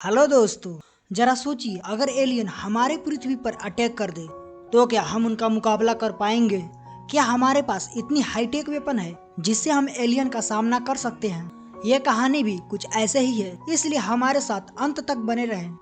Hello दोस्तों, जरा सोचिए अगर एलियन हमारे पृथ्वी पर अटैक कर दे तो क्या हम उनका मुकाबला कर पाएंगे। क्या हमारे पास इतनी हाईटेक वेपन है जिससे हम एलियन का सामना कर सकते हैं। ये कहानी भी कुछ ऐसे ही है, इसलिए हमारे साथ अंत तक बने रहें।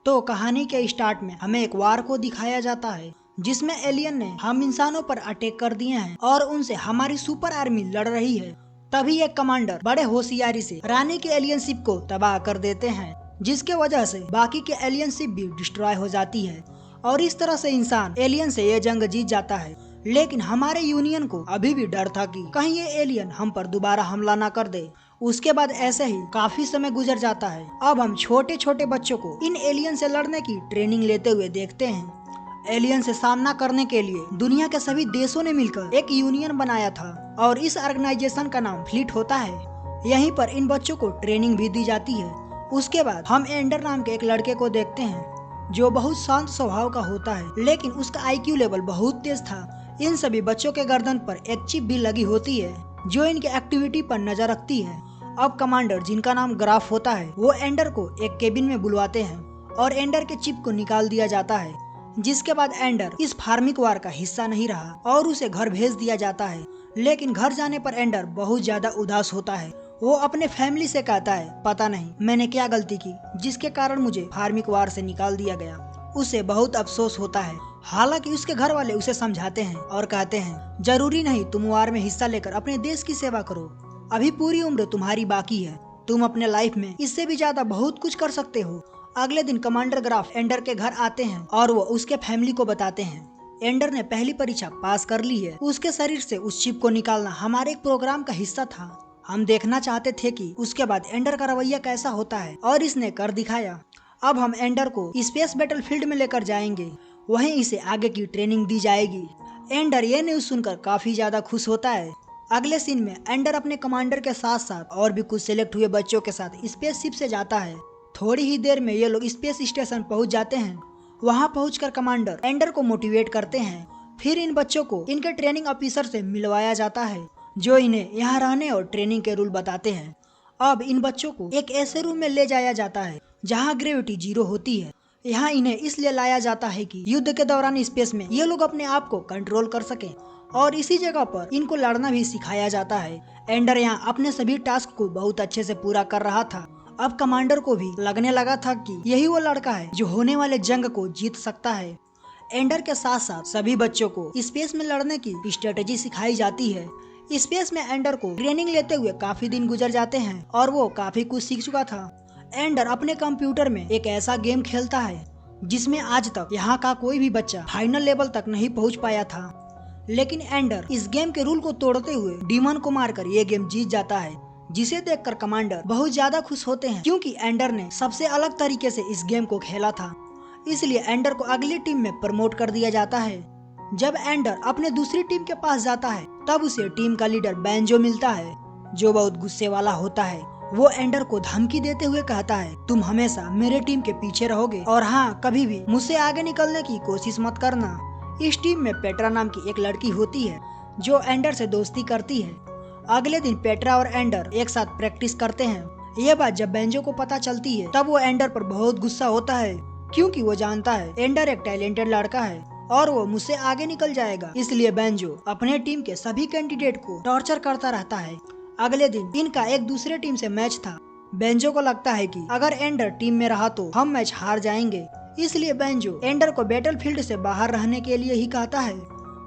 तो कहानी के स्टार्ट में हमें एक वार को दिखाया जाता है जिसमें एलियन ने हम इंसानों पर अटैक कर दिए हैं और उनसे हमारी सुपर आर्मी लड़ रही है। तभी एक कमांडर बड़े होशियारी से रानी के एलियन शिप को तबाह कर देते हैं, जिसके वजह से बाकी के एलियन शिप भी डिस्ट्रॉय हो जाती है और इस तरह से इंसान एलियन से ये जंग जीत जाता है। लेकिन हमारे यूनियन को अभी भी डर था कि कहीं ये एलियन हम पर दोबारा हमला न कर दे। उसके बाद ऐसे ही काफी समय गुजर जाता है। अब हम छोटे छोटे बच्चों को इन एलियन से लड़ने की ट्रेनिंग लेते हुए देखते हैं। एलियन से सामना करने के लिए दुनिया के सभी देशों ने मिलकर एक यूनियन बनाया था और इस ऑर्गेनाइजेशन का नाम फ्लीट होता है। यहीं पर इन बच्चों को ट्रेनिंग भी दी जाती है। उसके बाद हम एंडर नाम के एक लड़के को देखते हैं जो बहुत शांत स्वभाव का होता है, लेकिन उसका आईक्यू लेवल बहुत तेज था। इन सभी बच्चों के गर्दन पर एक चिप भी लगी होती है जो इनकी एक्टिविटी पर नजर रखती है। अब कमांडर, जिनका नाम ग्राफ होता है, वो एंडर को एक केबिन में बुलवाते हैं और एंडर के चिप को निकाल दिया जाता है। जिसके बाद एंडर इस फार्मिक वार का हिस्सा नहीं रहा और उसे घर भेज दिया जाता है। लेकिन घर जाने पर एंडर बहुत ज्यादा उदास होता है। वो अपने फैमिली से कहता है, पता नहीं मैंने क्या गलती की जिसके कारण मुझे फार्मिक वार से निकाल दिया गया। उसे बहुत अफसोस होता है। हालांकि उसके घर वाले उसे समझाते हैं और कहते हैं, जरूरी नहीं तुम वार में हिस्सा लेकर अपने देश की सेवा करो, अभी पूरी उम्र तुम्हारी बाकी है, तुम अपने लाइफ में इससे भी ज्यादा बहुत कुछ कर सकते हो। अगले दिन कमांडर ग्राफ एंडर के घर आते हैं और वो उसके फैमिली को बताते हैं एंडर ने पहली परीक्षा पास कर ली है। उसके शरीर से उस चिप को निकालना हमारे एक प्रोग्राम का हिस्सा था। हम देखना चाहते थे कि उसके बाद एंडर का रवैया कैसा होता है और इसने कर दिखाया। अब हम एंडर को स्पेस बैटल फील्ड में लेकर जाएंगे, वहीं इसे आगे की ट्रेनिंग दी जाएगी। एंडर ये न्यूज सुनकर काफी ज्यादा खुश होता है। अगले सीन में एंडर अपने कमांडर के साथ साथ और भी कुछ सिलेक्ट हुए बच्चों के साथ स्पेसशिप से जाता है। थोड़ी ही देर में ये लोग स्पेस स्टेशन पहुंच जाते हैं। वहां पहुंचकर कमांडर एंडर को मोटिवेट करते हैं। फिर इन बच्चों को इनके ट्रेनिंग ऑफिसर से मिलवाया जाता है जो इन्हें यहाँ रहने और ट्रेनिंग के रूल बताते हैं। अब इन बच्चों को एक ऐसे रूम में ले जाया जाता है जहाँ ग्रेविटी 0 होती है। यहाँ इन्हें इसलिए लाया जाता है कि युद्ध के दौरान स्पेस में ये लोग अपने आप को कंट्रोल कर सकें और इसी जगह पर इनको लड़ना भी सिखाया जाता है। एंडर यहाँ अपने सभी टास्क को बहुत अच्छे से पूरा कर रहा था। अब कमांडर को भी लगने लगा था कि यही वो लड़का है जो होने वाले जंग को जीत सकता है। एंडर के साथ साथ सभी बच्चों को स्पेस में लड़ने की स्ट्रेटेजी सिखाई जाती है। स्पेस में एंडर को ट्रेनिंग लेते हुए काफी दिन गुजर जाते हैं और वो काफी कुछ सीख चुका था। एंडर अपने कंप्यूटर में एक ऐसा गेम खेलता है जिसमें आज तक यहाँ का कोई भी बच्चा फाइनल लेवल तक नहीं पहुँच पाया था। लेकिन एंडर इस गेम के रूल को तोड़ते हुए डीमन को मारकर ये गेम जीत जाता है, जिसे देखकर कमांडर बहुत ज्यादा खुश होते हैं क्योंकि एंडर ने सबसे अलग तरीके से इस गेम को खेला था। इसलिए एंडर को अगली टीम में प्रमोट कर दिया जाता है। जब एंडर अपने दूसरी टीम के पास जाता है तब उसे टीम का लीडर बैंजो मिलता है जो बहुत गुस्से वाला होता है। वो एंडर को धमकी देते हुए कहता है, तुम हमेशा मेरे टीम के पीछे रहोगे और हाँ, कभी भी मुझसे आगे निकलने की कोशिश मत करना। इस टीम में पेट्रा नाम की एक लड़की होती है जो एंडर से दोस्ती करती है। अगले दिन पेट्रा और एंडर एक साथ प्रैक्टिस करते हैं। ये बात जब बैंजो को पता चलती है तब वो एंडर पर बहुत गुस्सा होता है क्योंकि वो जानता है एंडर एक टैलेंटेड लड़का है और वो मुझसे आगे निकल जाएगा। इसलिए बैंजो अपने टीम के सभी कैंडिडेट को टॉर्चर करता रहता है। अगले दिन इनका एक दूसरे टीम से मैच था। बैंजो को लगता है कि अगर एंडर टीम में रहा तो हम मैच हार जाएंगे, इसलिए बैंजो एंडर को बैटलफील्ड से बाहर रहने के लिए ही कहता है।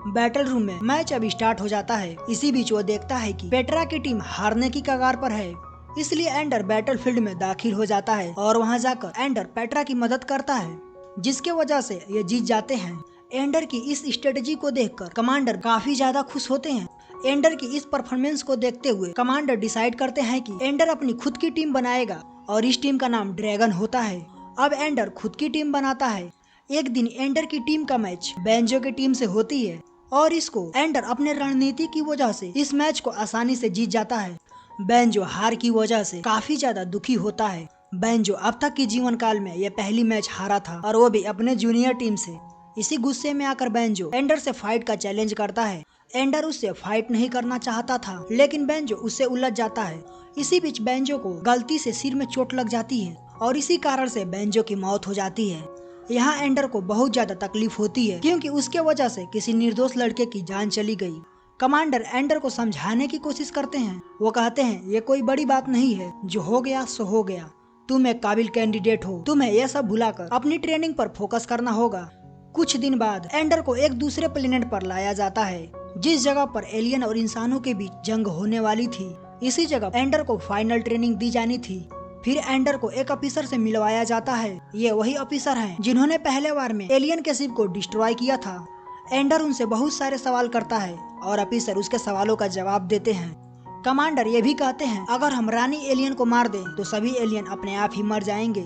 बैटल रूम में मैच अब स्टार्ट हो जाता है। इसी बीच वो देखता है कि पेट्रा की टीम हारने की कगार पर है, इसलिए एंडर बैटलफील्ड में दाखिल हो जाता है और वहां जाकर एंडर पेट्रा की मदद करता है, जिसके वजह से ये जीत जाते हैं। एंडर की इस स्ट्रेटजी को देखकर कमांडर काफी ज्यादा खुश होते हैं। एंडर की इस परफॉर्मेंस को देखते हुए कमांडर डिसाइड करते हैं कि एंडर अपनी खुद की टीम बनाएगा और इस टीम का नाम ड्रैगन होता है। अब एंडर खुद की टीम बनाता है। एक दिन एंडर की टीम का मैच बैंजो की टीम से होती है और इसको एंडर अपने रणनीति की वजह से इस मैच को आसानी से जीत जाता है। बैंजो हार की वजह से काफी ज्यादा दुखी होता है। बैंजो अब तक के जीवन काल में ये पहली मैच हारा था और वो भी अपने जूनियर टीम से। इसी गुस्से में आकर बैंजो एंडर से फाइट का चैलेंज करता है। एंडर उससे फाइट नहीं करना चाहता था, लेकिन बैंजो उससे उलझ जाता है। इसी बीच बैंजो को गलती से सिर में चोट लग जाती है और इसी कारण से बेंजो की मौत हो जाती है। यहाँ एंडर को बहुत ज्यादा तकलीफ होती है क्योंकि उसके वजह से किसी निर्दोष लड़के की जान चली गई। कमांडर एंडर को समझाने की कोशिश करते हैं। वो कहते हैं ये कोई बड़ी बात नहीं है, जो हो गया सो हो गया। तुम एक काबिल कैंडिडेट हो, तुम्हें यह सब भुलाकर अपनी ट्रेनिंग पर फोकस करना होगा। कुछ दिन बाद एंडर को एक दूसरे प्लेनेट पर लाया जाता है, जिस जगह पर एलियन और इंसानों के बीच जंग होने वाली थी। इसी जगह एंडर को फाइनल ट्रेनिंग दी जानी थी। फिर एंडर को एक ऑफिसर से मिलवाया जाता है। ये वही ऑफिसर हैं जिन्होंने पहले बार में एलियन के शिप को डिस्ट्रॉय किया था। एंडर उनसे बहुत सारे सवाल करता है और ऑफिसर उसके सवालों का जवाब देते हैं। कमांडर ये भी कहते हैं अगर हम रानी एलियन को मार दें तो सभी एलियन अपने आप ही मर जाएंगे।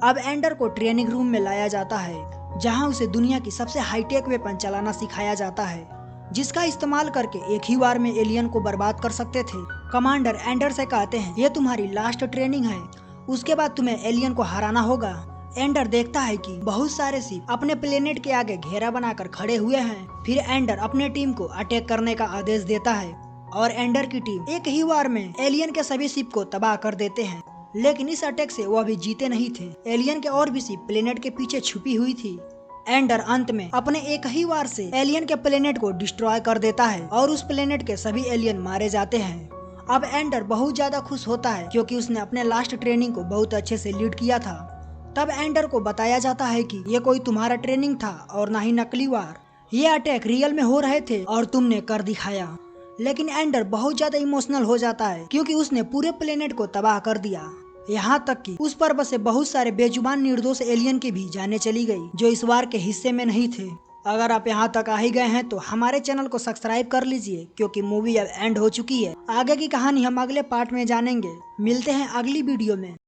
अब एंडर को ट्रेनिंग रूम में लाया जाता है, जहां उसे दुनिया की सबसे हाईटेक वेपन चलाना सिखाया जाता है, जिसका इस्तेमाल करके एक ही बार में एलियन को बर्बाद कर सकते थे। कमांडर एंडर से कहते हैं ये तुम्हारी लास्ट ट्रेनिंग है, उसके बाद तुम्हें एलियन को हराना होगा। एंडर देखता है कि बहुत सारे शिप अपने प्लेनेट के आगे घेरा बनाकर खड़े हुए हैं। फिर एंडर अपने टीम को अटैक करने का आदेश देता है और एंडर की टीम एक ही बार में एलियन के सभी शिप को तबाह कर देते हैं। लेकिन इस अटैक से वो अभी जीते नहीं थे। एलियन के और भी शिप प्लेनेट के पीछे छुपी हुई थी। एंडर अंत में अपने एक ही वार से एलियन के प्लेनेट को डिस्ट्रॉय कर देता है और उस प्लेनेट के सभी एलियन मारे जाते हैं। अब एंडर बहुत ज्यादा खुश होता है क्योंकि उसने अपने लास्ट ट्रेनिंग को बहुत अच्छे से लीड किया था। तब एंडर को बताया जाता है कि ये कोई तुम्हारा ट्रेनिंग था और ना ही नकली वार। ये अटैक रियल में हो रहे थे और तुमने कर दिखाया। लेकिन एंडर बहुत ज्यादा इमोशनल हो जाता है क्योंकि उसने पूरे प्लेनेट को तबाह कर दिया। यहाँ तक कि उस पर बसे बहुत सारे बेजुबान निर्दोष एलियन की भी जानें चली गई, जो इस वार के हिस्से में नहीं थे। अगर आप यहाँ तक आ ही गए हैं तो हमारे चैनल को सब्सक्राइब कर लीजिए, क्योंकि मूवी अब एंड हो चुकी है। आगे की कहानी हम अगले पार्ट में जानेंगे। मिलते हैं अगली वीडियो में।